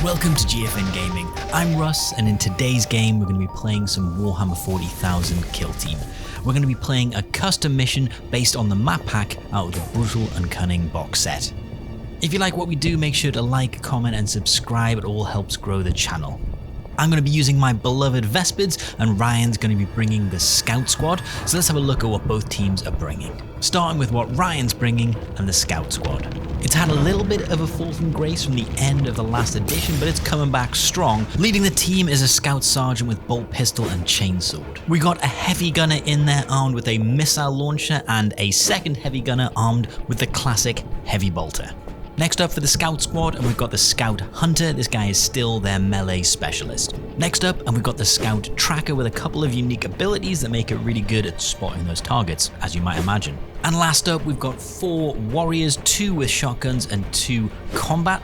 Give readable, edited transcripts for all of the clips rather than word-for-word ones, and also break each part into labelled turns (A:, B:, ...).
A: Welcome to GFN Gaming. I'm Russ, and in today's game we're going to be playing some Warhammer 40,000 Kill Team. We're going to be playing a custom mission based on the map pack out of the Brutal and Cunning box set. If you like what we do, make sure to like, comment and subscribe. It all helps grow the channel. I'm going to be using my beloved Vespids, and Ryan's going to be bringing the Scout Squad, so let's have a look at what both teams are bringing. Starting with what Ryan's bringing and the Scout Squad. It's had a little bit of a fall from grace from the end of the last edition, but it's coming back strong. Leading the team is a Scout Sergeant with bolt pistol and chainsword. We got a heavy gunner in there armed with a missile launcher and a second heavy gunner armed with the classic heavy bolter. Next up for the Scout Squad, and we've got the Scout Hunter. This guy is still their melee specialist. Next up, and we've got the Scout Tracker with a couple of unique abilities that make it really good at spotting those targets, as you might imagine. And last up, we've got 4 warriors, 2 with shotguns and 2 combat.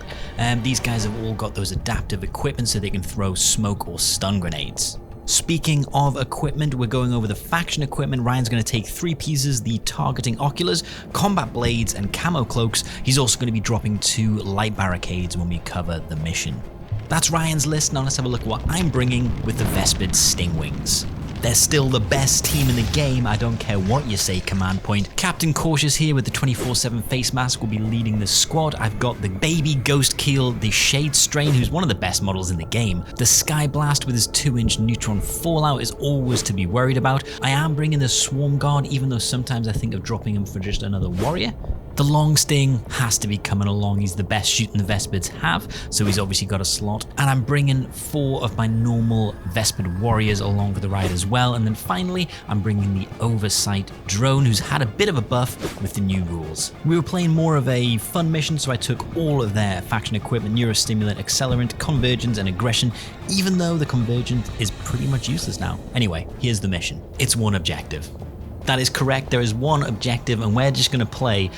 A: These guys have all got those adaptive equipment so they can throw smoke or stun grenades. Speaking of equipment, we're going over the faction equipment. Ryan's going to take 3 pieces, the targeting oculars, combat blades and camo cloaks. He's also going to be dropping 2 light barricades when we cover the mission. That's Ryan's list. Now let's have a look at what I'm bringing with the Vespid Stingwings. They're still the best team in the game, I don't care what you say, Command Point. Captain Cautious here with the 24/7 face mask will be leading the squad. I've got the baby Ghost Keel, the Shade Strain, who's one of the best models in the game. The Sky Blast with his 2-inch neutron fallout is always to be worried about. I am bringing the Swarm Guard, even though sometimes I think of dropping him for just another warrior. The Long Sting has to be coming along. He's the best shooting the Vespids have, so he's obviously got a slot. And I'm bringing 4 of my normal Vespid warriors along for the ride as well. And then finally, I'm bringing the Oversight Drone, who's had a bit of a buff with the new rules. We were playing more of a fun mission, so I took all of their faction equipment, Neurostimulant, Accelerant, Convergence, and Aggression, even though the Convergence is pretty much useless now. Anyway, here's the mission. It's one objective. That is correct, there is one objective, and we're just going to play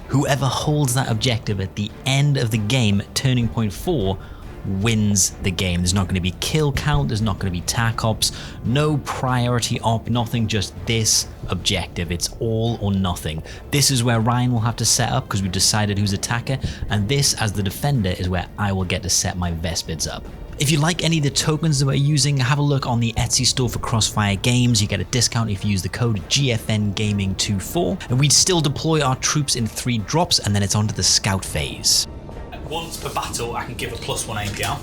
A: whoever holds that objective at the end of the game, turning point 4, wins the game. There's not going to be kill count, there's not going to be tac ops, no priority op, nothing, just this objective. It's all or nothing. This is where Ryan will have to set up because we've decided who's attacker, and this, as the defender, is where I will get to set my Vespids up. If you like any of the tokens that we're using, have a look on the Etsy store for Crossfire Games. You get a discount if you use the code GFNGaming24, and we'd still deploy our troops in 3 drops, and then it's on to the scout phase.
B: Once per battle, I can give a +1 APR.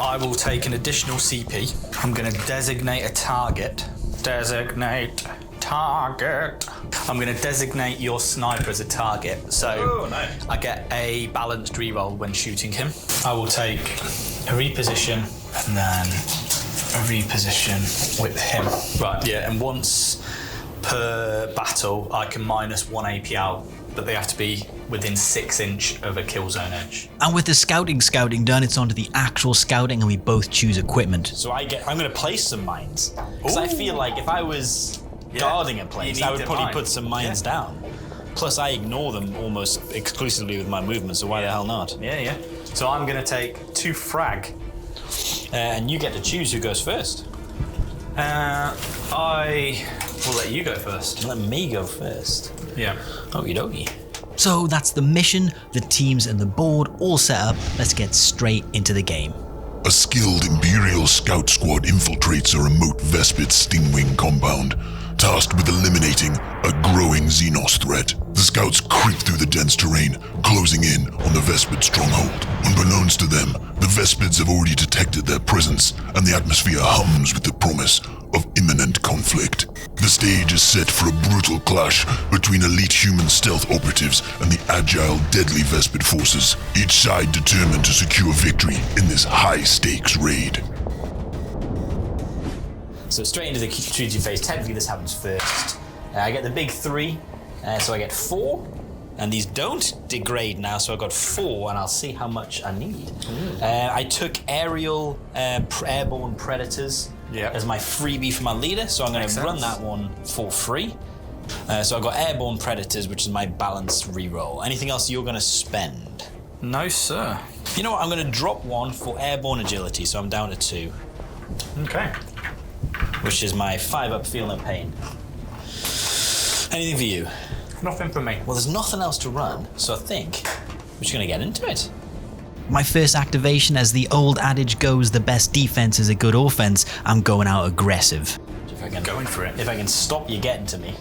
B: I will take an additional CP. I'm going to designate a target. Designate target. I'm going to designate your sniper as a target, so I get a balanced reroll when shooting him. I will take a reposition and then a reposition with him. Right, yeah, and once per battle, I can -1 APR, but they have to be within 6 inch of a kill zone edge.
A: And with the scouting done, it's on to the actual scouting, and we both choose equipment.
C: So I'm going to place some mines, because I feel like if I was guarding a place, I would probably put some mines down. Plus, I ignore them almost exclusively with my movement, so why the hell not?
B: Yeah. So I'm going to take 2 frag.
C: And you get to choose who goes first.
B: I will let you go first.
C: Let me go first.
B: Yeah.
C: Okie dokie.
A: So that's the mission, the teams and the board all set up. Let's get straight into the game.
D: A skilled Imperial Scout Squad infiltrates a remote Vespid Stingwing compound, tasked with eliminating a growing Xenos threat. The scouts creep through the dense terrain, closing in on the Vespid stronghold. Unbeknownst to them, the Vespids have already detected their presence, and the atmosphere hums with the promise of imminent conflict. The stage is set for a brutal clash between elite human stealth operatives and the agile, deadly Vespid forces, each side determined to secure victory in this high-stakes raid.
C: So straight into the treaty phase. Technically this happens first. I get the big 3, so I get 4. And these don't degrade now, so I've got 4, and I'll see how much I need. I took aerial airborne predators as my freebie for my leader, so I'm going to run that one for free. So I've got airborne predators, which is my balanced reroll. Anything else you're going to spend?
B: No, sir.
C: You know what? I'm going to drop 1 for airborne agility, so I'm down to 2.
B: Okay.
C: Which is my 5-up feel no pain. Anything for you?
B: Nothing for me.
C: Well, there's nothing else to run, so I think we're just going to get into it.
A: My first activation, as the old adage goes, the best defense is a good offense. I'm going out aggressive.
C: If I can,
B: Going for it.
C: If I can stop you getting to me.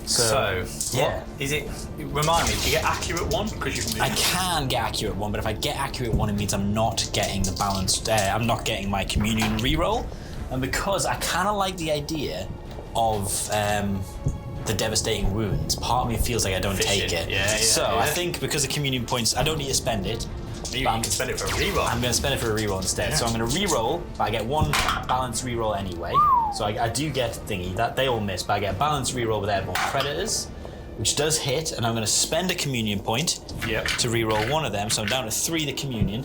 B: So,
C: yeah.
B: what is it? Remind me, do you get accurate one? Because you can
C: I can get accurate one, but if I get accurate one, it means I'm not getting the balanced. I'm not getting my communion reroll, and because I kind of like the idea of the devastating wounds, part of me feels like I don't take it. So I think because of communion points, I don't need to spend it.
B: You can spend it for a reroll.
C: I'm going to spend it for a reroll instead. So I'm going to reroll, but I get one balanced reroll anyway. So I do get thingy that they all miss, but I get a balanced reroll with airborne predators, which does hit, and I'm going to spend a communion point to reroll one of them. So I'm down to 3 the communion,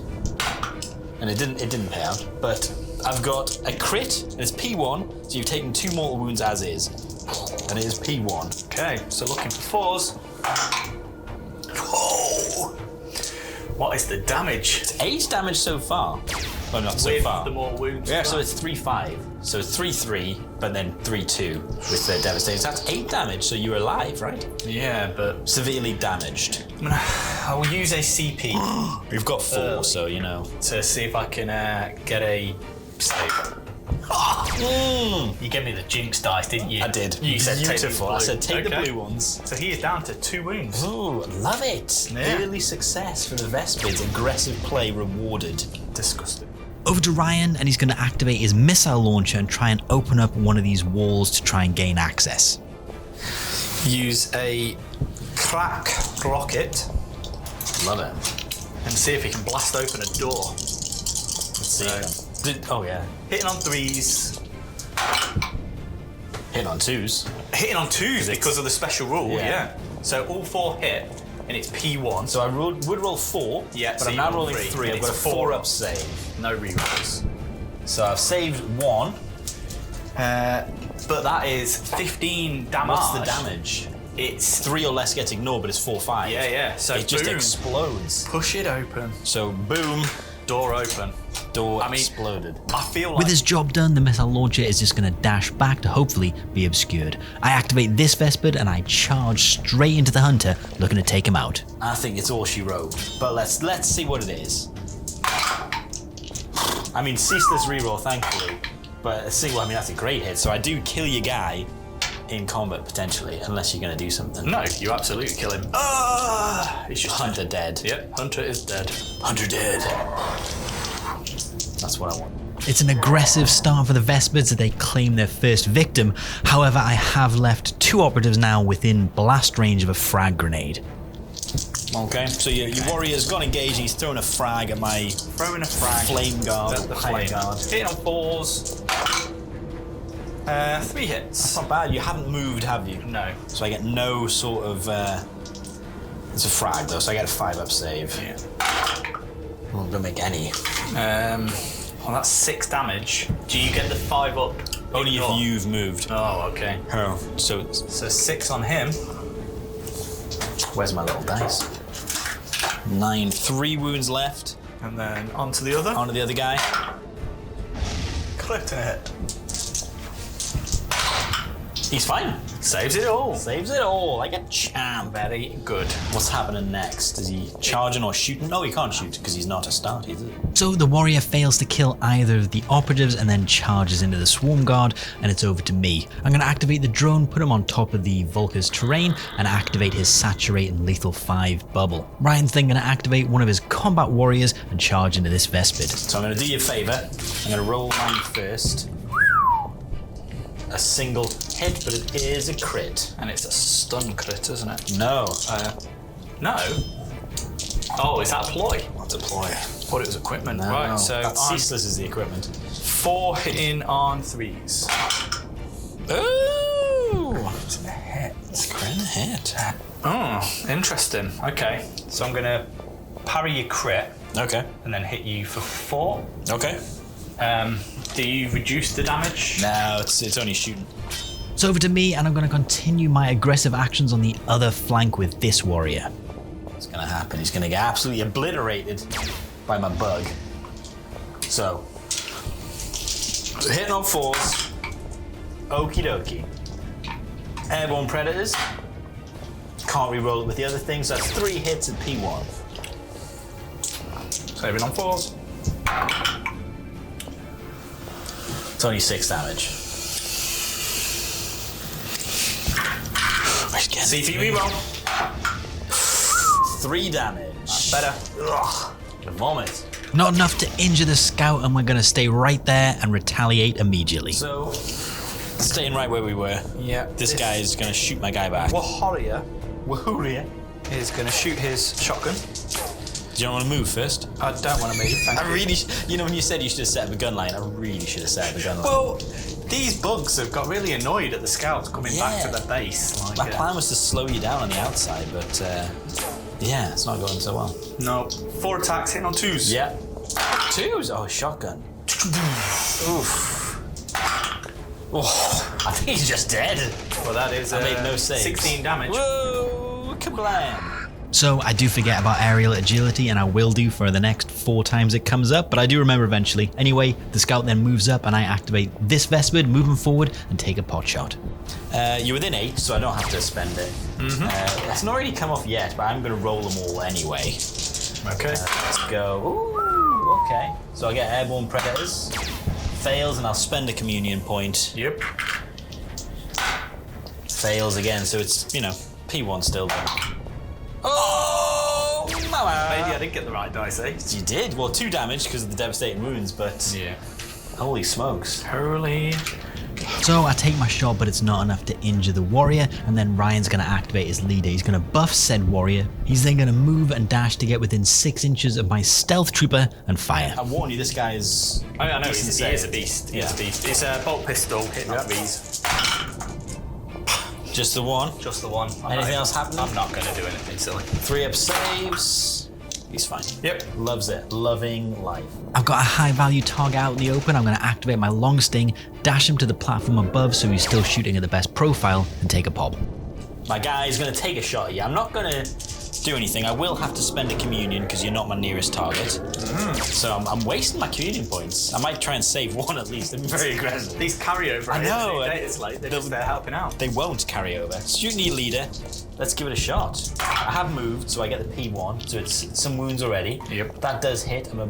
C: and it didn't pay out. But I've got a crit, and it's P1, so you've taken 2 mortal wounds as is, and it is P1.
B: Okay, so looking for 4s. Oh! What is the damage?
C: It's 8 damage so far. Well, not so
B: With
C: far.
B: the more wounds.
C: Yeah, so it's 3-5. So it's 3-3, but then 3-2 with the devastating. So that's 8 damage, so you're alive, right?
B: Yeah, but
C: Severely damaged.
B: I will use a CP
C: We've got 4, so you know.
B: to see if I can get a save. You gave me the jinx dice, didn't you?
C: I did.
B: You said take the
C: beautiful.
B: blue.
C: I said take the
B: Okay.
C: blue ones.
B: So he is down to 2 wounds.
C: Ooh, love it.
B: Yeah.
C: Early success for the Vespids. Aggressive play rewarded.
B: Disgusting.
A: Over to Ryan, and he's going to activate his missile launcher and try and open up one of these walls to try and gain access.
B: Use a crack rocket
C: Love it.
B: and see if he can blast open a door.
C: Let's see. Oh yeah.
B: Hitting on 3s.
C: Hit on 2s.
B: Hitting on 2s because of the special rule,
C: Yeah.
B: yeah. So all 4 hit, and it's P1.
C: So I would roll 4,
B: Yeah,
C: but
B: so
C: I'm
B: you
C: now
B: roll
C: rolling
B: 3,
C: 3.
B: and
C: I've got a
B: it's
C: 4 up
B: up.
C: save.
B: No rerolls.
C: So I've saved 1.
B: But that is 15 damage.
C: What's the damage?
B: It's
C: 3 or less gets ignored, but it's 4-5.
B: yeah. So
C: It just
B: boom.
C: explodes.
B: Push it open.
C: So boom,
B: Door open.
C: door
B: I mean-
C: exploded.
B: I feel like
A: With his job done, the missile launcher is just going to dash back to hopefully be obscured. I activate this Vespid and I charge straight into the hunter, looking to take him out.
C: I think it's all she wrote, but let's see what it is. I mean, ceaseless reroll, thankfully, but that's a great hit. So I do kill your guy in combat potentially, unless you're going to do something.
B: no, you absolutely kill him. He's just
C: Hunter dead.
B: Yep, Hunter is dead.
C: Hunter dead. That's what I want.
A: It's an aggressive start for the Vespids as they claim their first victim. However, I have left 2 operatives now within blast range of a frag grenade.
C: Okay, so your warrior's gone engaged. He's throwing a frag at my
B: Throwing a frag.
C: flame guard.
B: The
C: Flame
B: flame
C: guard.
B: Hitting on 4s. 3 hits.
C: It's not bad. You haven't moved, have you?
B: No.
C: So I get no sort of. It's a frag though, so I get a 5 up save.
B: Yeah.
C: Well, don't make any.
B: Well, that's 6 damage. Do you get the 5 up?
C: Only
B: Ignore?
C: if you've moved.
B: Oh, okay.
C: Oh, so
B: So 6 on him.
C: where's my little dice? 9, 3 wounds left.
B: And then onto the other.
C: On to the other guy.
B: Clipped and hit.
C: He's fine.
B: Saves it all.
C: Saves it all like a champ.
B: Very good.
C: What's happening next? Is he charging or shooting? No, he can't shoot because he's not a start, is it?
A: So the warrior fails to kill either of the operatives and then charges into the swarm guard, and it's over to me. I'm going to activate the drone, put him on top of the Vulca's terrain, and activate his Saturate and Lethal 5 bubble. Ryan's then going to activate one of his combat warriors and charge into this Vespid.
C: So I'm going to do you a favour. I'm going to roll mine first. A single hit, but it is a crit.
B: And it's a stun crit, isn't it?
C: No.
B: No. Oh, is that a ploy?
C: What's a ploy?
B: Thought it was equipment.
C: No,
B: Right,
C: no.
B: so
C: That's
B: I'm
C: ceaseless is the equipment.
B: 4 hitting on 3s.
C: Ooh!
B: It's a hit.
C: It's quite a hit.
B: Oh, interesting. Okay, so I'm gonna parry your crit
C: Okay.
B: and then hit you for 4.
C: Okay.
B: Do you reduce the damage?
C: No, it's only shooting.
A: It's over to me, and I'm going to continue my aggressive actions on the other flank with this warrior.
C: What's gonna happen? He's gonna get absolutely obliterated by my bug. So, hitting on 4s. Okie dokie. Airborne predators. Can't re-roll it with the other things. So that's 3 hits at P1.
B: Saving on 4s.
C: It's only 6 damage.
B: CP reroll.
C: 3 damage.
B: That's better.
C: Ugh. Vomit.
A: Not enough to injure the scout, and we're going to stay right there and retaliate immediately.
C: So, staying right where we were.
B: Yeah.
C: This guy is going to shoot my guy back.
B: Warhammer
C: Woohoo!
B: is going to shoot his shotgun.
C: Do you not want to move first?
B: I don't want to move, thank you.
C: I really, you know, when you said you should have set up a gun line, I really should have set up a gun line.
B: Well, these bugs have got really annoyed at the scouts coming back to their base. Like,
C: my plan was to slow you down on the outside, but yeah, it's not going so well.
B: No. 4 attacks hitting on 2s.
C: Yeah. 2s? Oh, shotgun. Oof. Oh, I think he's just dead.
B: Well, that is
C: I made no saves.
B: 16 damage.
C: Whoa, kablam.
A: So I do forget about aerial agility, and I will do for the next 4 times it comes up, but I do remember eventually. Anyway, the scout then moves up and I activate this Vespid, moving forward and take a pot shot.
C: You're within 8, so I don't have to spend it. It's not really come off yet, but I'm going to roll them all anyway.
B: Okay.
C: Let's go. Ooh, okay. So I get airborne predators. Fails, and I'll spend a communion point.
B: Yep.
C: Fails again, so it's, you know, P1 still. Oh, mama!
B: Maybe I didn't get the right dice, eh?
C: You did. Well, 2 damage because of the devastating wounds, but
B: Yeah.
C: holy smokes.
B: Holy.
A: So I take my shot, but it's not enough to injure the warrior, and then Ryan's going to activate his leader. He's going to buff said warrior. He's then going to move and dash to get within 6 inches of my stealth trooper and fire.
C: I warn you, this guy is.
B: Oh, I know, he
C: decent
B: is
C: save.
B: a beast. He is
C: Yeah.
B: a beast. It's a bolt pistol hitting on 3s.
C: Just the one.
B: Just the one.
C: Anything else happening?
B: I'm not going to do anything silly.
C: 3 up saves. He's fine.
B: Yep.
C: Loves it. Loving life.
A: I've got a high value target out in the open. I'm going to activate my long sting, dash him to the platform above so he's still shooting at the best profile, and take a pop.
C: My guy's going to take a shot at you. I'm not going to do anything. I will have to spend a communion because you're not my nearest target. So I'm wasting my communion points. I might try and save 1 at least. I'm very aggressive.
B: These carryover.
C: I know.
B: It's like they're helping out.
C: They won't carry over. Shooting your leader. Let's give it a shot. I have moved, so I get the P1. So it's some wounds already.
B: Yep.
C: That does hit. I'm a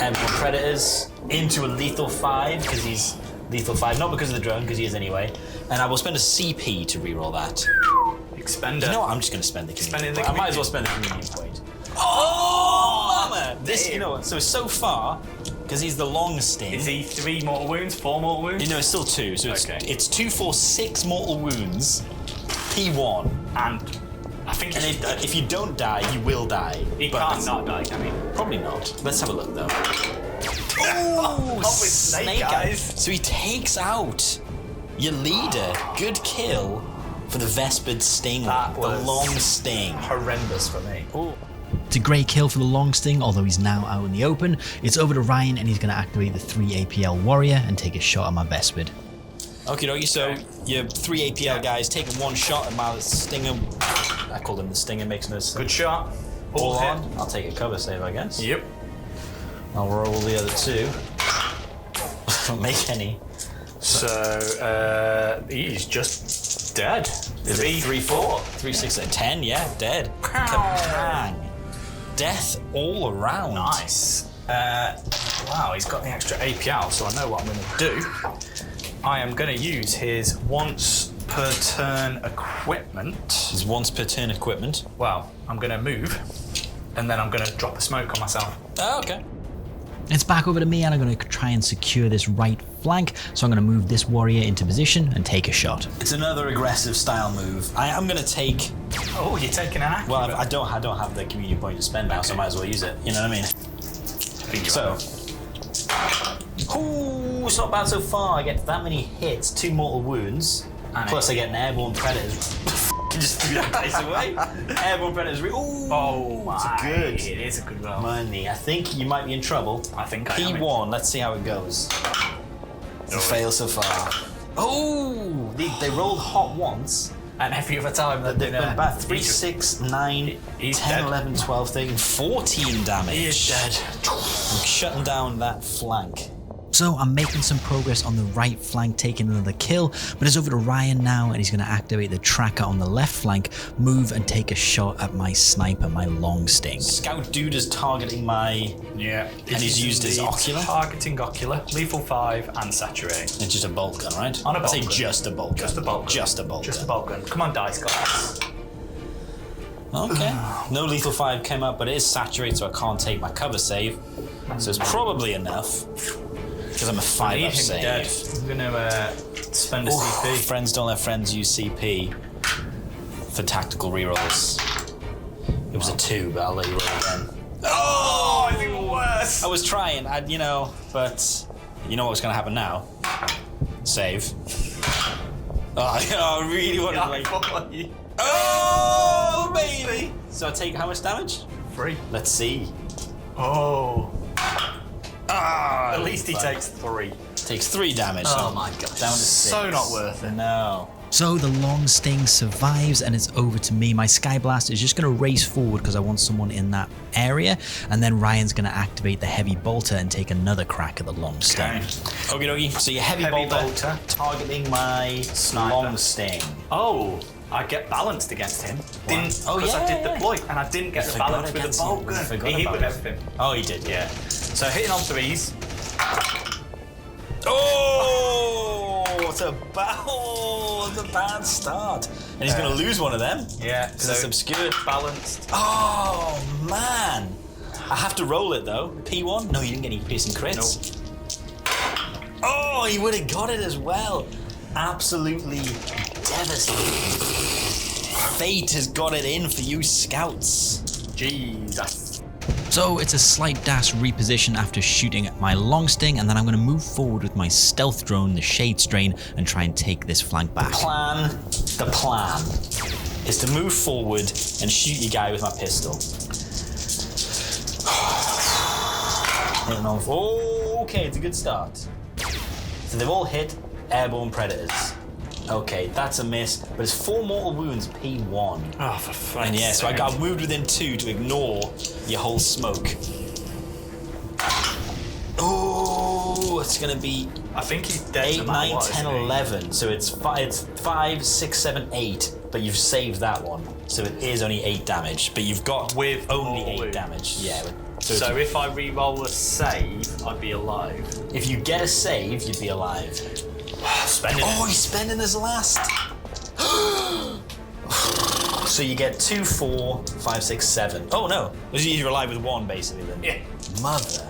C: airborne predators into a lethal 5 because he's lethal 5, not because of the drone, because he is anyway. And I will spend a CP to reroll that.
B: Expender.
C: You know what? I'm just going to spend the communion point. I might as well spend the communion point. Oh, mama! This, you know what? So far, because he's the long sting.
B: Is he 3 mortal wounds? 4 mortal wounds?
C: You know, it's still 2. So it's 2, 4, 6 mortal wounds. P1.
B: And I think
C: And if you don't die, you will die.
B: he
C: But
B: can't
C: it's-
B: not die, can he?
C: Probably not. Let's have a look though.
B: Oh, with snake eyes.
C: So he takes out your leader. Good kill for the Vespid Sting.
B: That
C: The
B: was
C: long sting.
B: horrendous for me.
A: It's a great kill for the long sting, although he's now out in the open. It's over to Ryan, and he's going to activate the 3 APL warrior and take a shot at my Vespid.
C: Okay, dokie. So your 3 APL guys taking 1 shot at my Stinger. I call him the Stinger. Makes no sense.
B: Good shot.
C: All
B: hit.
C: on. I'll take a cover save, I guess.
B: Yep.
C: I'll roll the other 2. Don't make any.
B: So he's just dead.
C: Is it 3, 4? 3, 6, 10, yeah, dead. Kabang. Death all around.
B: Nice. Wow, he's got the extra APL, so I know what I'm going to do. I am going to use his once per turn equipment.
C: His once per turn equipment.
B: Well, I'm going to move, and then I'm going to drop a smoke on myself.
C: Oh, okay.
A: It's back over to me, and I'm going to try and secure this right flank, so I'm going to move this warrior into position and take a shot.
C: It's another aggressive style move. I'm going to take.
B: Oh, you're taking an accurate.
C: Well, I don't have the communion point to spend now, so I might as well use it. You know what I mean? So. Ooh, it's not bad so far. I get that many hits, 2 mortal wounds,
B: And
C: plus I get an airborne predator. Just threw that dice away. Airborne predators. Ooh,
B: Oh
C: it's
B: my,
C: good.
B: It is a good roll.
C: Money. I think you might be in trouble.
B: I think I am.
C: P1. Let's see how it goes. It's a fail so far. Oh, they rolled hot once.
B: And every other time
C: They've been back 3, 6, 9,
B: He's
C: 10,
B: dead.
C: 11, 12, 13, 14 damage.
B: He is dead.
C: I'm shutting down that flank.
A: So I'm making some progress on the right flank, taking another kill, but it's over to Ryan now, and he's going to activate the tracker on the left flank, move and take a shot at my sniper, my long sting.
C: Scout dude is targeting my...
B: Yeah.
C: And he's used his ocular?
B: Targeting ocular, lethal 5 and saturate.
C: It's just a bolt gun, right?
B: On a bolt
C: I'd say
B: gun.
C: just a bolt gun.
B: Just a bolt gun.
C: Just a bolt
B: Just
C: gun.
B: a bolt gun. Come on, dice guys.
C: Okay. No lethal 5 came up, but it is saturated, so I can't take my cover save. So it's probably enough. Because I'm a 5 up save.
B: Dead. I'm gonna spend a CP.
C: Friends don't let friends use CP for tactical rerolls. It was a 2, but I'll let you roll again.
B: Oh, I think worse.
C: I was trying, but you know what's gonna happen now? Save. Oh, I really want to like. Oh, baby! So I take how much damage?
B: 3.
C: Let's see.
B: Oh.
C: Ah,
B: At least he takes 3.
C: Takes 3 damage.
B: Oh
C: so
B: my god.
C: Down to 6.
B: So not worth it.
C: No.
A: So the long sting survives, and it's over to me. My Sky Blast is just going to race forward because I want someone in that area, and then Ryan's going to activate the heavy bolter and take another crack at the long sting.
C: Okie dokie. So your heavy bolter targeting my
B: Sniper.
C: long sting.
B: Oh, I get balanced against him. Didn't because I did deploy and I didn't get the
C: Forgot
B: balance with
C: against
B: the bolt
C: him.
B: gun.
C: Forgot
B: He hit
C: about
B: with
C: it.
B: everything.
C: Oh, he did, yeah.
B: So hitting on 3s.
C: Oh, it's a bad start. And he's going to lose one of them.
B: Yeah.
C: Because it's obscured.
B: Balanced.
C: Oh, man. I have to roll it, though. P1? No, you didn't get any piercing crits.
B: Nope.
C: Oh, he would have got it as well. Absolutely devastating. Fate has got it in for you scouts.
B: Jesus.
A: So it's a slight dash reposition after shooting at my long sting, and then I'm going to move forward with my stealth drone, the Shade Strain, and try and take this flank back.
C: The plan is to move forward and shoot your guy with my pistol. Okay, it's a good start. So they've all hit airborne predators. Okay, that's a miss, but it's 4 mortal wounds, P1.
B: Oh, for fuck's
C: And yeah, so I
B: sake.
C: got moved within 2 to ignore your whole smoke. Oh, it's gonna be
B: I think he's dead.
C: 8,
B: no matter
C: 9,
B: what,
C: 10,
B: isn't he?
C: 11. So it's 5, 6, 7, 8, but you've saved that one. So it is only 8 damage, but you've got
B: With
C: only
B: more
C: 8
B: wounds.
C: damage. Yeah.
B: So if I re-roll a save, I'd be alive.
C: If you get a save, you'd be alive.
B: Spending
C: Oh, he's spending his last. So you get 2, 4, 5, 6, 7. Oh no, you're alive with 1 basically then.
B: Yeah.
C: Mother,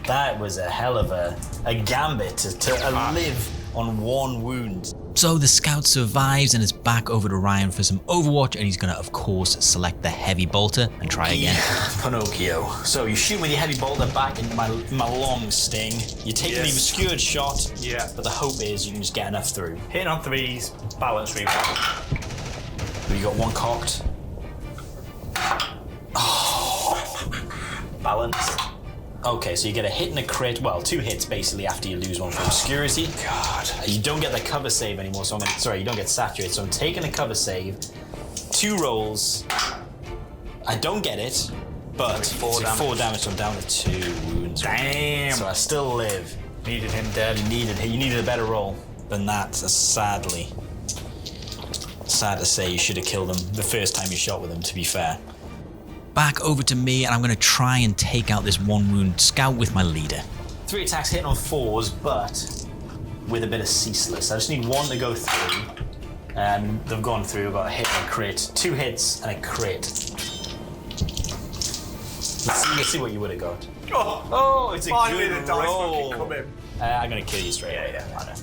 C: that was a hell of a gambit to live on 1 wound.
A: So the scout survives and is back over to Ryan for some Overwatch, and he's going to, of course, select the heavy bolter and try again.
C: Pinocchio. So you shoot with your heavy bolter back into my long sting. You're taking the
B: Yes.
C: obscured shot,
B: Yeah.
C: but the hope is you can just get enough through.
B: Hitting on 3s, balance re-roll.
C: You got 1 cocked.
B: Balance.
C: Okay, so you get a hit and a crit. Well, 2 hits basically after you lose 1 for obscurity.
B: God.
C: You don't get the cover save anymore, so you don't get saturated. So I'm taking a cover save. 2 rolls. I don't get it, but
B: So it's 4
C: it's 4 damage, so I'm down to 2 wounds.
B: Damn.
C: So I still live.
B: Needed him dead.
C: You needed a better roll than that, sadly. Sad to say, you should have killed him the first time you shot with him, to be fair.
A: Back over to me, and I'm going to try and take out this 1 wound scout with my leader.
C: 3 attacks hitting on 4s, but with a bit of ceaseless. I just need 1 to go through. And they've gone through. I've got a hit and a crit. 2 hits and a crit. Let's see what you would have got.
B: Oh,
C: it's a
B: finally
C: good
B: the dice
C: roll.
B: fucking come in.
C: I'm gonna kill you straight away.
B: Yeah,
C: I know.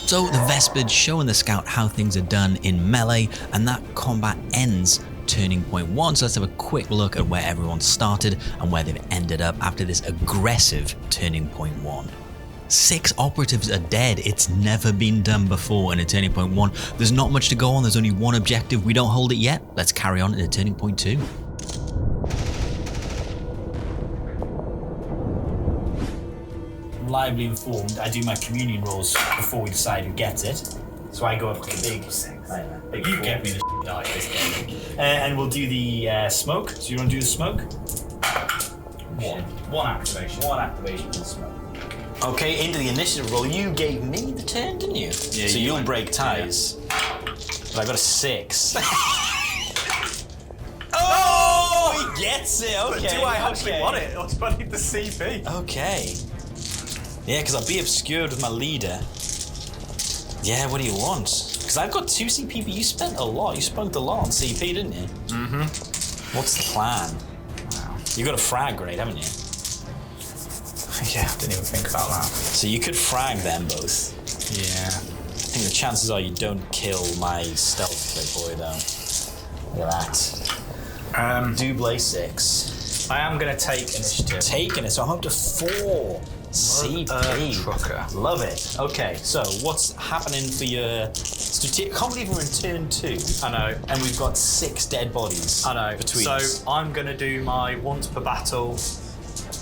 A: So the Vespids showing the scout how things are done in melee, and that combat ends turning point 1. So let's have a quick look at where everyone started and where they've ended up after this aggressive turning point 1. 6 operatives are dead. It's never been done before in a turning point 1. There's not much to go on. There's only 1 objective. We don't hold it yet. Let's carry on into turning point 2.
C: Reliably informed, I do my communion rolls before we decide who gets it. So I go up with a big
B: You
C: 4.
B: get me the die this game.
C: And we'll do the smoke. So you want to do the smoke?
B: One activation.
C: One activation in smoke. Okay, into the initiative roll. You gave me the turn, didn't you?
B: Yeah.
C: So you'll break ties. But I got a 6. Oh, he gets it. Okay.
B: Do I actually want it, or do I need the CP?
C: Okay. Yeah, because I'll be obscured with my leader. Yeah, what do you want? Because I've got 2 CP, but you spent a lot. You spent a lot on CP, didn't you? Mm-hmm. What's the plan?
B: Wow.
C: You got a frag grade, haven't you?
B: Yeah, didn't even think about that.
C: So you could frag them both.
B: Yeah.
C: I think the chances are you don't kill my stealth boy, though. Look at that. Double 6.
B: I am going to take initiative.
C: Taking it, so I'm up to 4 CP.
B: Trucker.
C: Love it. Okay, so what's happening for your... I can't believe we're in turn 2.
B: I know.
C: And we've got 6 dead bodies.
B: I know.
C: Between
B: So
C: us.
B: I'm going to do my once per battle,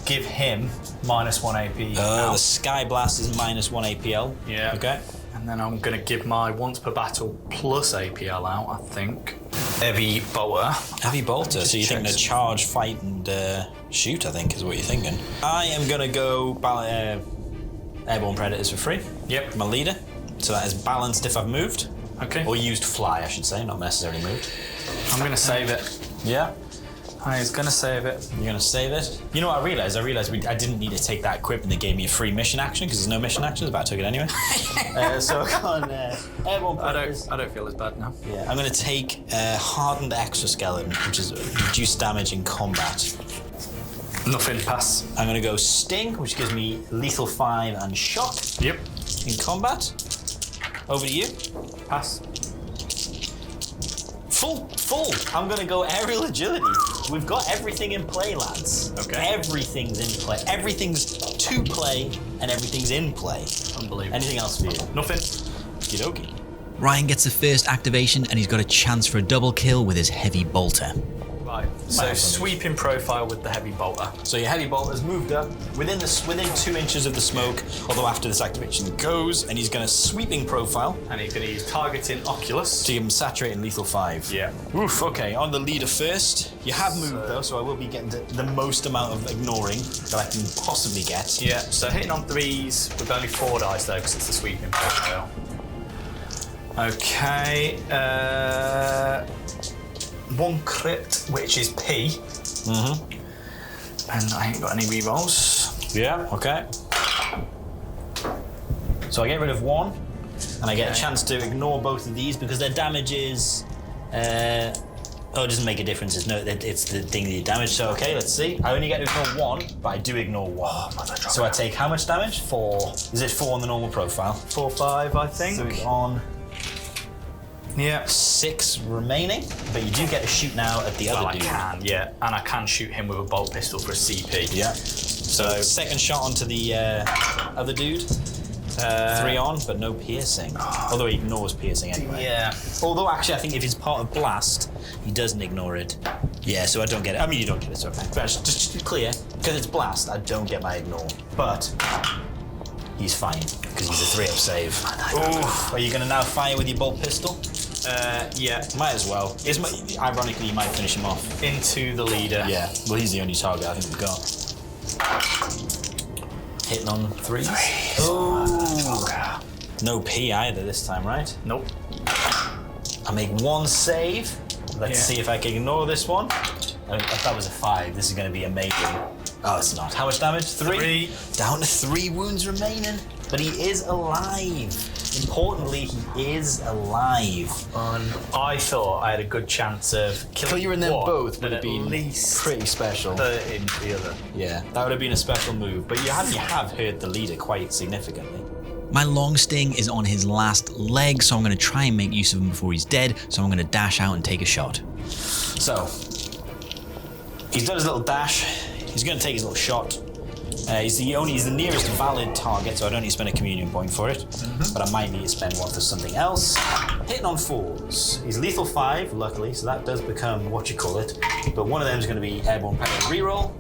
B: give him -1 AP.
C: Oh,
B: out.
C: the Sky Blast is -1 APL.
B: Yeah.
C: Okay.
B: And then I'm going to give my once per battle plus APL out, I think. Heavy bolter.
C: Heavy bolter. So you're thinking
B: Checks.
C: to charge, fight, and shoot, I think, is what you're thinking. I am going to go Airborne Predators for free.
B: Yep.
C: My leader. So that is balanced if I've moved.
B: Okay.
C: Or used fly, I should say, not necessarily moved.
B: I'm going to save it.
C: Yeah.
B: I was going to save it.
C: You're going to save it. You know what I realised? I didn't need to take that equipment. They gave me a free mission action because there's no mission actions, but I took it anyway. So I got Airborne Predators.
B: I don't feel as bad now.
C: Yeah, I'm going to take Hardened Exoskeleton, which is reduced damage in combat.
B: Nothing, pass.
C: I'm going to go Sting, which gives me Lethal 5 and Shock
B: Yep.
C: in combat. Over to you.
B: Pass.
C: Full. I'm going to go Aerial Agility. We've got everything in play, lads.
B: Okay.
C: Everything's in play. Everything's to play, and everything's in play.
B: Unbelievable.
C: Anything else for you?
B: Nothing.
C: Okie
A: Ryan gets the first activation and he's got a chance for a double kill with his heavy bolter.
B: Right. So
C: have some
B: sweeping profile with the heavy bolter.
C: So your heavy bolter's moved up within 2 inches of the smoke, although after this activation goes, and he's going to sweeping profile
B: And he's going to use targeting Oculus.
C: to give him saturating lethal 5.
B: Yeah.
C: Oof, okay, on the leader first. You have moved though, so I will be getting the most amount of ignoring that I can possibly get.
B: Yeah, so hitting on 3s with only 4 dice though, because it's the sweeping profile. Okay, 1 crit, which is P. And I ain't got any rerolls.
C: Yeah, okay. So I get rid of 1, and I get a chance to ignore both of these because their damage is... it doesn't make a difference. It's the thing that you damage. So okay, let's see. I only get to ignore 1, but I do ignore 1. So I take how much damage? 4. Is it 4 on the normal profile?
B: 4, 5, I think.
C: 3 on.
B: Yeah.
C: 6 remaining, but you do get to shoot now at the
B: Well,
C: other
B: I
C: dude.
B: can, yeah. And I can shoot him with a bolt pistol for a CP.
C: Yeah. So second shot onto the other dude. 3 on, but no piercing. Although he ignores piercing anyway.
B: Yeah.
C: Although actually, I think if he's part of blast, he doesn't ignore it. Yeah, so I don't get it. I mean, you don't get it, so okay. But just to be clear, because it's blast, I don't get my ignore. But he's fine because he's a 3-up save. Oof. Are you going to now fire with your bolt pistol?
B: Yeah.
C: Might as well. Ironically, you might finish him off.
B: Into the leader.
C: Yeah. Well, he's the only target I think we've got. Hitting on 3s. Oh. No P either this time, right?
B: Nope.
C: I make 1 save. Let's see if I can ignore this one. If that was a 5, this is going to be amazing. Oh, it's not. How much damage? 3. Down to 3 wounds remaining. But he is alive. Importantly, he is alive.
B: I thought I had a good chance of killing
C: Clearing them
B: one,
C: both
B: but
C: would have been
B: at least
C: pretty special.
B: hurting the other.
C: Yeah, that would have been a special move. But you have hurt the leader quite significantly.
A: My long sting is on his last leg, so I'm going to try and make use of him before he's dead, so I'm going to dash out and take a shot.
C: So, he's done his little dash. He's going to take his little shot. He's the nearest valid target, so I don't need to spend a communion point for it. But I might need to spend one for something else. Hitting on 4s. He's lethal 5, luckily, so that does become what you call it. But one of them is going to be airborne predator reroll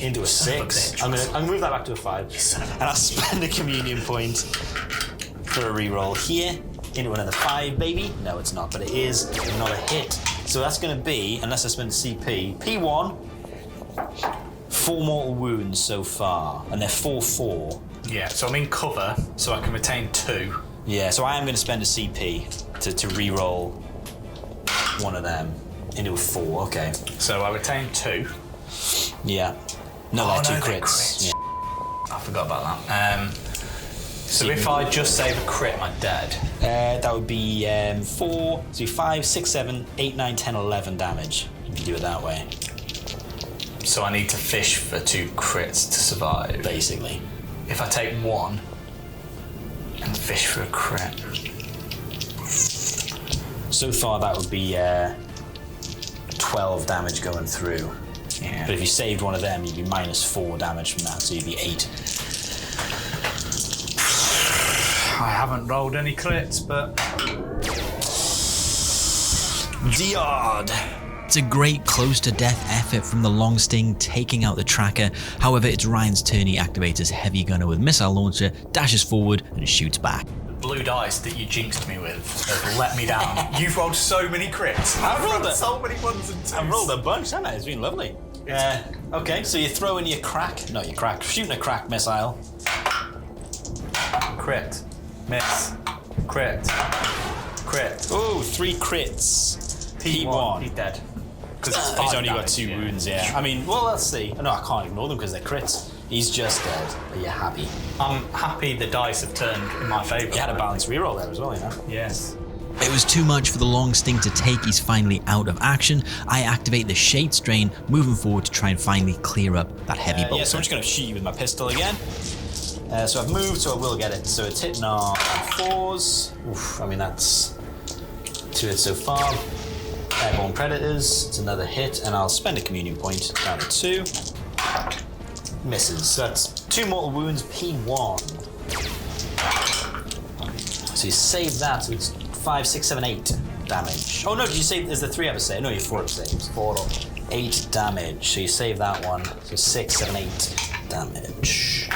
C: into a 6. I'm gonna move that back to a 5, and I'll spend a communion point for a reroll here into another 5, baby. No, it's not, but it is not a hit. So that's going to be, unless I spend a CP, P1. 4 mortal wounds so far, and they're 4/4.
B: Yeah, so I'm in cover, so I can retain 2.
C: Yeah, so I am going to spend a CP to re-roll one of them into a 4. Okay.
B: So I retain 2.
C: Yeah. No, they're 2
B: they're
C: crits. Yeah.
B: I forgot about that. So if I just save a crit, I'm dead.
C: That would be 4, so 5, 6, 7, 8, 9, 10, 11 damage. If you do it that way.
B: So I need to fish for 2 crits to survive.
C: Basically.
B: If I take 1 and fish for a crit.
C: So far that would be 12 damage going through.
B: Yeah.
C: But if you saved one of them, you'd be -4 damage from that, so you'd be 8.
B: I haven't rolled any crits, but...
C: Diard!
A: It's a great close-to-death effort from the long sting, taking out the tracker. However, it's Ryan's turn. He activates his heavy gunner with missile launcher, dashes forward, and shoots back.
B: The blue dice that you jinxed me with have let me down. You've rolled so many crits.
C: I've rolled
B: so many 1s and 2s.
C: I've rolled a bunch, haven't I? It's been lovely. Okay, so you're throwing your shooting a crack missile.
B: Crit. Miss. Crit. Crit.
C: Oh, 3 crits. P1.
B: He's dead. Because
C: He's only got 2 wounds, yeah. I mean, well, let's see. No, I can't ignore them because they're crits. He's just dead. Are you happy?
B: I'm happy the dice have turned in my favour.
C: You had a balanced reroll there as well, you know?
B: Yes.
A: It was too much for the long sting to take. He's finally out of action. I activate the Shade Strain, moving forward to try and finally clear up that heavy bolter.
C: Yeah, so I'm just going to shoot you with my pistol again. So I've moved, so I will get it. So it's hitting on 4s. Oof, I mean, that's 2 hits so far. Airborne Predators, it's another hit, and I'll spend a communion point down to 2. Misses, so that's 2 mortal wounds, P1. So you save that, so it's 5, 6, 7, 8 damage. Oh no, did you save, is there 3 ever saved? No, you have 4 saves. 4 up. 8 damage, so you save that one, so 6, 7, 8 damage.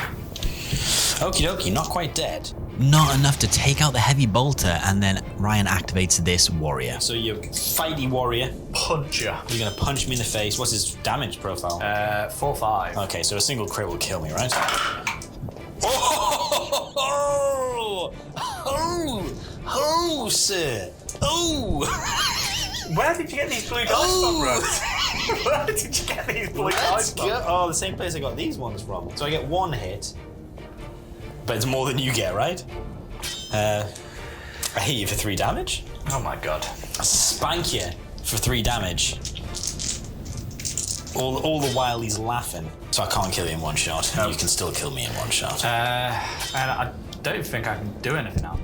C: Okie dokie, not quite dead.
A: Not enough to take out the heavy bolter, and then Ryan activates this warrior.
C: So you fighty warrior.
B: Puncher.
C: You're gonna punch me in the face. What's his damage profile?
B: 4-5.
C: Okay, so a single crit will kill me, right? Oh, sir. Oh.
B: Where did you get these blue dice from, Rose? Where did you get these blue dice from?
C: Oh, the same place I got these ones from. So I get 1 hit, but it's more than you get, right? I hit you for 3 damage.
B: Oh my god.
C: I spank you for 3 damage. All the while he's laughing. So I can't kill you in 1 shot.
B: No.
C: You can still kill me in 1 shot.
B: And I don't think I can do anything now.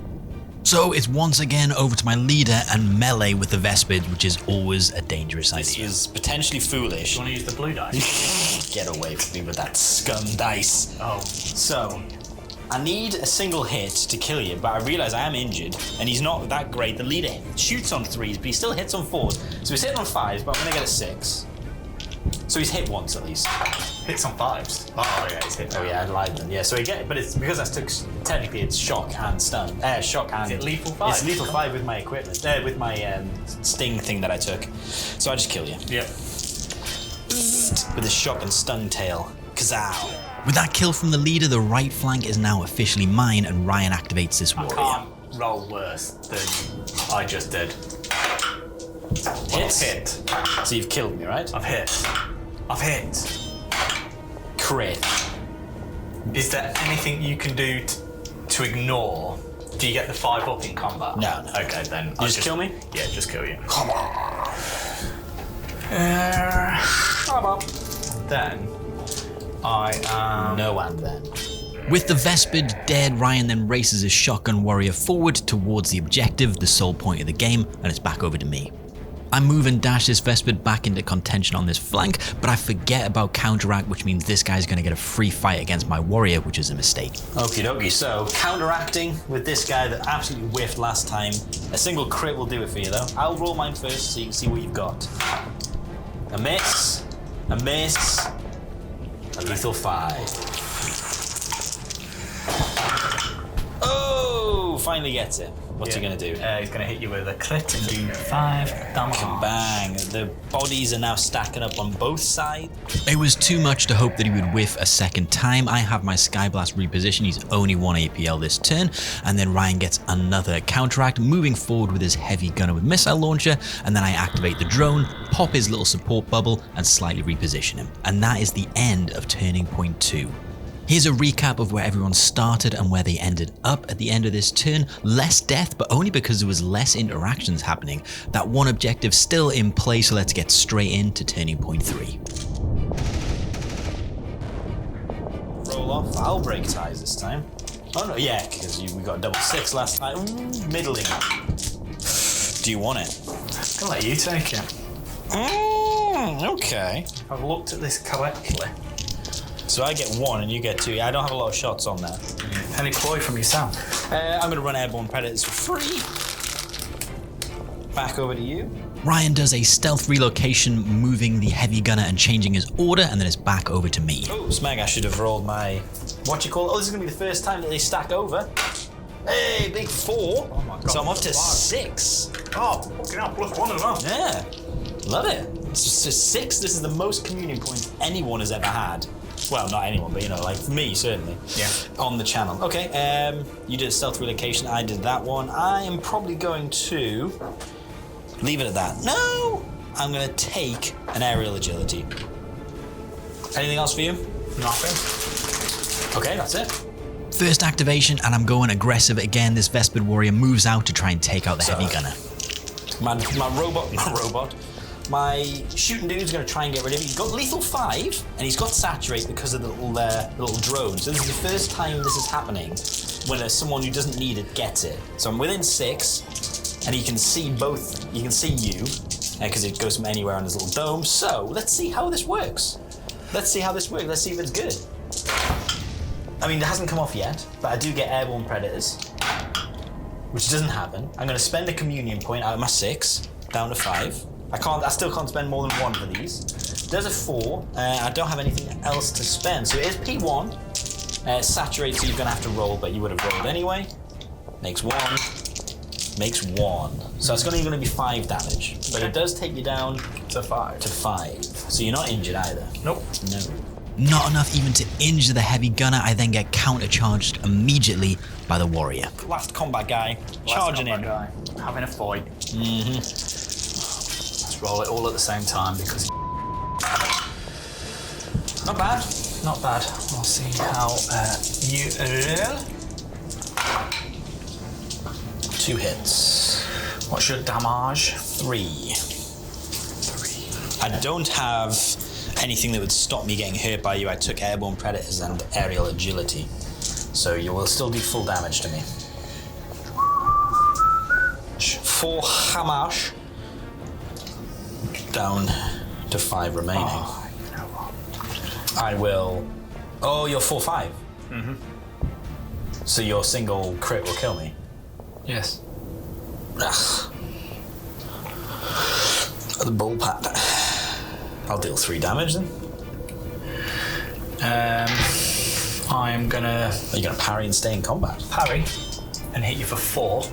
A: So it's once again over to my leader and melee with the Vespids, which is always a dangerous
C: This
A: idea.
C: is potentially foolish.
B: Do you want to use the blue dice?
C: Get away from me with that scum dice.
B: Oh.
C: So, I need a single hit to kill you, but I realise I am injured, and he's not that great. The leader shoots on 3s, but he still hits on 4s. So he's hitting on 5s, but I'm going to get a 6. So he's hit once at least.
B: Hits on 5s. Oh yeah, he's hit.
C: Oh yeah, I lied then. Yeah, so he but it's because I took, technically it's shock and stun. Shock and...
B: Is it lethal 5?
C: It's lethal 5 with my equipment, with my sting thing that I took. So I just kill you.
B: Yep.
C: With a shock and stun tail. Kazow.
A: With that kill from the leader, the right flank is now officially mine, and Ryan activates this
B: I
A: warrior.
B: can't roll worse than I just did.
C: Hits.
B: Hit.
C: So you've killed me, right?
B: I've hit. I've hit.
C: Crit.
B: Is there anything you can do to ignore? Do you get the 5 up in combat?
C: No.
B: Okay, then.
C: You just kill me?
B: Yeah, just kill you.
C: Come on.
B: Then I am.
C: No and then.
A: With the Vespid dead, Ryan then races his shotgun warrior forward towards the objective, the sole point of the game, and it's back over to me. I move and dash this Vespid back into contention on this flank, but I forget about counteract, which means this guy's going to get a free fight against my warrior, which is a mistake.
C: Okie dokie, so counteracting with this guy that absolutely whiffed last time. A single crit will do it for you though. I'll roll mine first so you can see what you've got. A miss, a miss, a lethal 5. Oh, finally gets it. What's he going to do?
B: He's going to hit you with a crit and do 5 damage.
C: Bang. The bodies are now stacking up on both sides.
A: It was too much to hope that he would whiff a second time. I have my Skyblast reposition. He's only 1 APL this turn. And then Ryan gets another counteract, moving forward with his heavy gunner with missile launcher. And then I activate the drone, pop his little support bubble, and slightly reposition him. And that is the end of turning point 2. Here's a recap of where everyone started and where they ended up at the end of this turn. Less death, but only because there was less interactions happening. That one objective still in play, so let's get straight into turning point 3.
C: Roll off. I'll break ties this time. Oh no, yeah, because we got a double 6 last time. Middling. Do you want it?
B: I'm going to let you take it.
C: Okay.
B: I've looked at this correctly.
C: So I get 1 and you get 2. I don't have a lot of shots on there.
B: Any ploy from yourself?
C: I'm going to run Airborne Predators for free. Back over to you.
A: Ryan does a stealth relocation, moving the heavy gunner and changing his order, and then it's back over to me.
C: Oh, Smeg, I should have rolled my... What you call it? Oh, this is going to be the first time that they stack over. Hey, big 4.
B: Oh my God,
C: so I'm up to
B: 5.
C: 6.
B: Oh, fucking hell, +1 as well.
C: Yeah. Love it. It's just 6. This is the most communion points anyone has ever had. Well, not anyone, but like me, certainly.
B: Yeah.
C: On the channel. Okay, you did a stealth relocation, I did that one. I am probably going to leave it at that. No! I'm going to take an aerial agility. Anything else for you?
B: Nothing.
C: Okay, that's it.
A: First activation, and I'm going aggressive again. This Vespid warrior moves out to try and take out the heavy gunner.
C: My shooting dude's going to try and get rid of him. He's got lethal 5, and he's got saturate because of the little drone. So this is the first time this is happening when someone who doesn't need it gets it. So I'm within 6, and he can see both. You can see you, because it goes from anywhere on this little dome. So let's see how this works. Let's see if it's good. I mean, it hasn't come off yet, but I do get Airborne Predators, which doesn't happen. I'm going to spend a communion point out of my 6, down to 5. I still can't spend more than 1 for these. There's a 4. I don't have anything else to spend. So it is P1. Saturate, so you're going to have to roll, but you would have rolled anyway. Makes 1. Makes 1. So it's only going to be 5 damage. But it does take you down
B: to 5.
C: So you're not injured either.
B: Nope.
C: No.
A: Not enough even to injure the heavy gunner. I then get countercharged immediately by the warrior.
C: Last combat guy. Charging in.
B: Having a fight.
C: Mm-hmm.
B: Let's roll it all at the same time because...
C: Not bad.
B: Not bad. We'll see how you roll.
C: 2 hits.
B: What's your damage?
C: 3. I don't have anything that would stop me getting hurt by you. I took Airborne Predators and Aerial Agility. So you will still do full damage to me. 4 Hamash. Down to 5 remaining.
B: Oh, you know what?
C: I will... Oh, you're 4/5.
B: Mm-hmm.
C: So your single crit will kill me?
B: Yes.
C: Ugh. The bull pad. I'll deal 3 damage then.
B: I'm gonna...
C: Are you gonna parry and stay in combat?
B: parry and hit you for 4,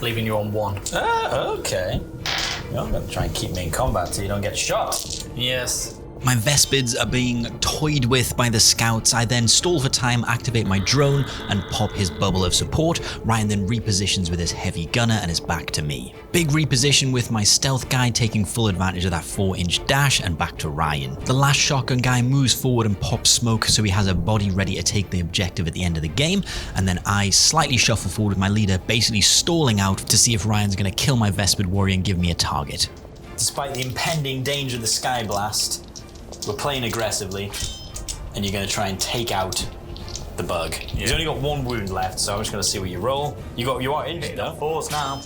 B: leaving you on 1.
C: Okay. You're gonna try and keep me in combat so you don't get shot.
B: Yes.
A: My Vespids are being toyed with by the scouts. I then stall for time, activate my drone, and pop his bubble of support. Ryan then repositions with his heavy gunner and is back to me. Big reposition with my stealth guy taking full advantage of that 4-inch dash, and back to Ryan. The last shotgun guy moves forward and pops smoke so he has a body ready to take the objective at the end of the game, and then I slightly shuffle forward with my leader, basically stalling out to see if Ryan's going to kill my Vespid warrior and give me a target.
C: Despite the impending danger of the Sky Blast, we're playing aggressively, and you're going to try and take out the bug. Yeah. He's only got 1 wound left, so I'm just going to see what you roll. You are injured though.
B: 4s now.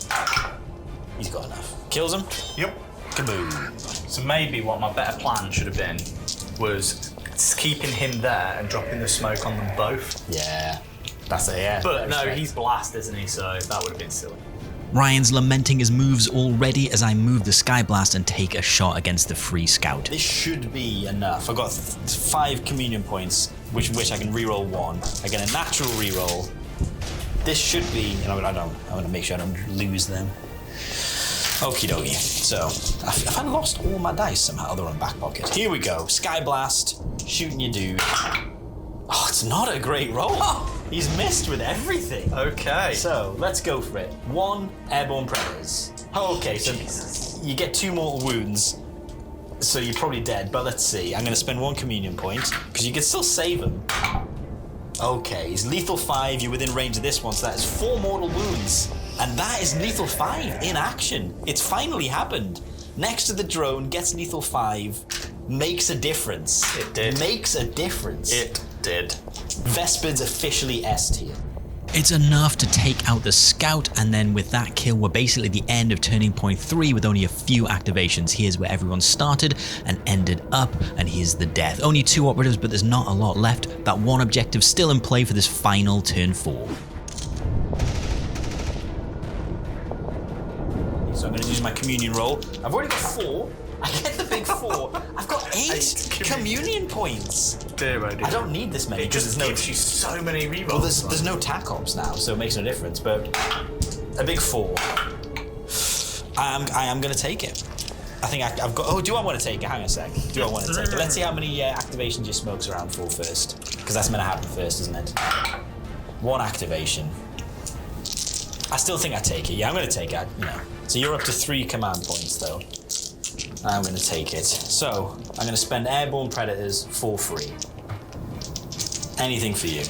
C: He's got enough. Kills him.
B: Yep.
C: Kaboom.
B: So maybe what my better plan should have been was keeping him there and dropping the smoke on them both.
C: Yeah. That's it, yeah.
B: But no, he's blast, isn't he? So that would have been silly.
A: Ryan's lamenting his moves already as I move the Skyblast and take a shot against the free scout.
C: This should be enough. I've got 5 communion points, which I can reroll 1. I get a natural reroll. this should be, you know, I want to make sure I don't lose them. Okie dokie. So, have I lost all my dice somehow? They're on back pocket. Here we go. Sky Blast, shooting your dude. Oh, it's not a great roll. He's missed with everything.
B: Okay.
C: So, let's go for it. 1 airborne predators. Okay, so you get 2 mortal wounds. So you're probably dead, but let's see. I'm going to spend 1 communion point, because you can still save him. Okay, he's lethal 5, you're within range of this one, so that is 4 mortal wounds. And that is lethal 5 in action. It's finally happened. Next to the drone, gets lethal 5, makes a difference.
B: It did.
C: Makes a difference.
B: It did.
C: Vespid's officially S tier.
A: It's enough to take out the scout, and then with that kill, we're basically at the end of turning point 3 with only a few activations. Here's where everyone started and ended up, and here's the death. Only 2 operatives, but there's not a lot left. That 1 objective still in play for this final turn 4.
C: So I'm going to use my communion roll. I've already got 4. I get the big 4. I've got 8 communion points.
B: Dear, oh dear.
C: I don't need this many
B: It
C: because
B: just
C: there's no.
B: gives you so many rerolls.
C: Well, there's no tac ops now, so it makes no difference. But a big 4. I am going to take it. I think I've got. Oh, do I want to take it? Hang on a sec. Do I want to take it? Let's see how many activations your smokes around for first, because that's going to happen first, isn't it? 1 activation. I still think I take it. Yeah, I'm going to take it. You know. So you're up to 3 command points, though. I'm going to take it. So I'm going to spend airborne predators for free. Anything for you?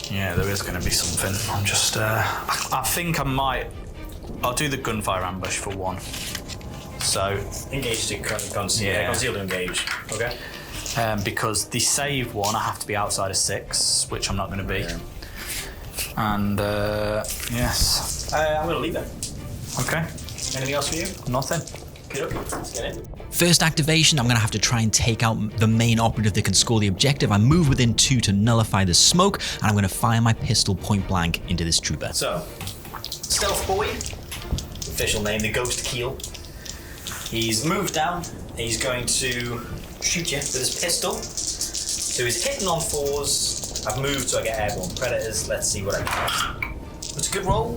B: Yeah, there is going to be something. I'm just. I think I might. I'll do the gunfire ambush for 1. So
C: Engage to conceal.
B: Yeah.
C: Conceal to engage. Okay.
B: because the save one I have to be outside of 6, which I'm not going to be. Yeah. And yes.
C: I'm going to leave it.
B: Okay.
C: Anything else for you?
B: Nothing.
C: Okay, let's get in.
A: First activation, I'm going to have to try and take out the main operative that can score the objective. I move within 2 to nullify the smoke, and I'm going to fire my pistol point blank into this trooper.
C: So, Stealth Boy, official name, the Ghost Keel. He's moved down, and he's going to shoot you with his pistol. So he's hitting on 4s. I've moved so I get airborne predators. Let's see what I get. It's a good roll.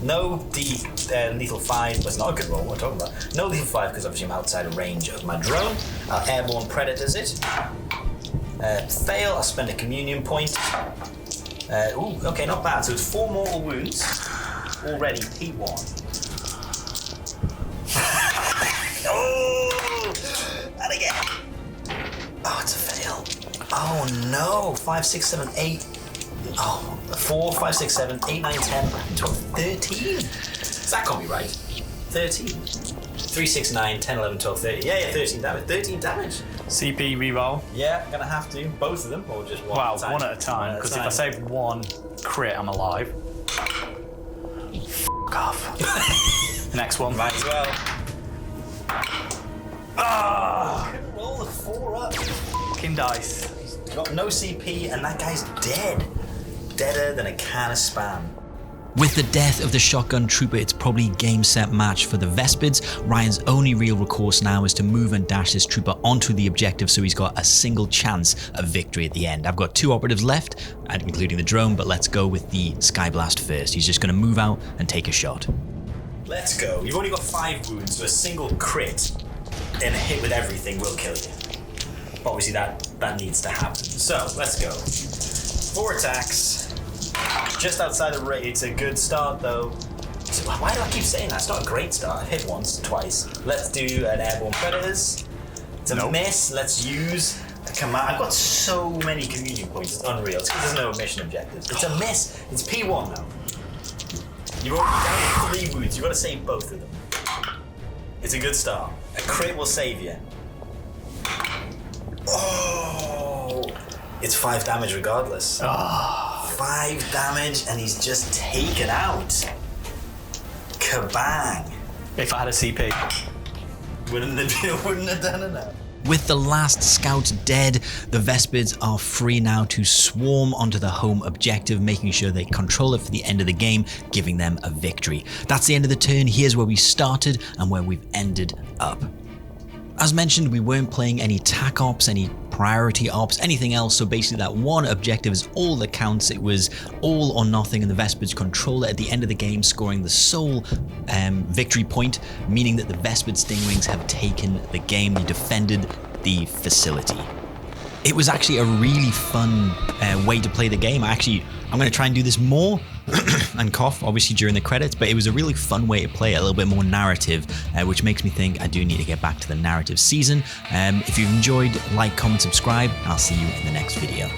C: No lethal 5, but it's not a good roll, what am I talking about? No lethal 5 because obviously I'm outside of range of my drone. I'll airborne predators it. Fail, I'll spend a communion point. Ooh, okay, not bad. So it's 4 mortal wounds. Already P1. Oh! And again. Oh, it's a fail. Oh no. 5, 6, 7, 8. Oh, 4, 5, 6, 7, 8, 9, 10, 11, 12, 13. That can't be right. 13. 3, 6, 9, 10, 11, 12, 13. Yeah, 13 damage. 13 damage.
B: CP reroll.
C: Yeah, gonna have to. Both of them, or just one
B: Wow,
C: at a time?
B: one at a time, because if I save 1 crit, I'm alive. F*** off. Next one.
C: Might as well.
B: Ah!
C: Roll the 4 up.
B: Fucking dice.
C: Got no CP, and that guy's dead. Deader than a can of Spam.
A: With the death of the shotgun trooper, it's probably game set match for the Vespids. Ryan's only real recourse now is to move and dash this trooper onto the objective so he's got a single chance of victory at the end. I've got 2 operatives left, including the drone, but let's go with the Skyblast first. He's just going to move out and take a shot.
C: Let's go. You've only got 5 wounds, so a single crit and a hit with everything will kill you. Obviously that needs to happen. So, let's go. 4 attacks. Just outside of range. It's a good start though. So why do I keep saying that? It's not a great start. I've hit once, twice. Let's do an airborne predators. It's a miss. Let's use a command. I've got so many communion points. It's unreal. It's because there's no mission objectives. It's a miss. It's P1 now. You're already down to 3 wounds. You've got to save both of them. It's a good start. A crit will save you. Oh! It's 5 damage regardless. 5 damage and he's just taken out. Kabang.
B: If I had a CP.
C: Wouldn't have done enough.
A: With the last scout dead, the Vespids are free now to swarm onto the home objective, making sure they control it for the end of the game, giving them a victory. That's the end of the turn. Here's where we started and where we've ended up. As mentioned, we weren't playing any tac ops, any priority ops, anything else. So basically that one objective is all that counts. It was all or nothing, and the Vespids control it at the end of the game, scoring the sole victory point, meaning that the Vespid Stingwings have taken the game. They defended the facility. It was actually a really fun way to play the game. I'm going to try and do this more and cough, obviously, during the credits, but it was a really fun way to play it, a little bit more narrative, which makes me think I do need to get back to the narrative season. If you've enjoyed, like, comment, subscribe, and I'll see you in the next video.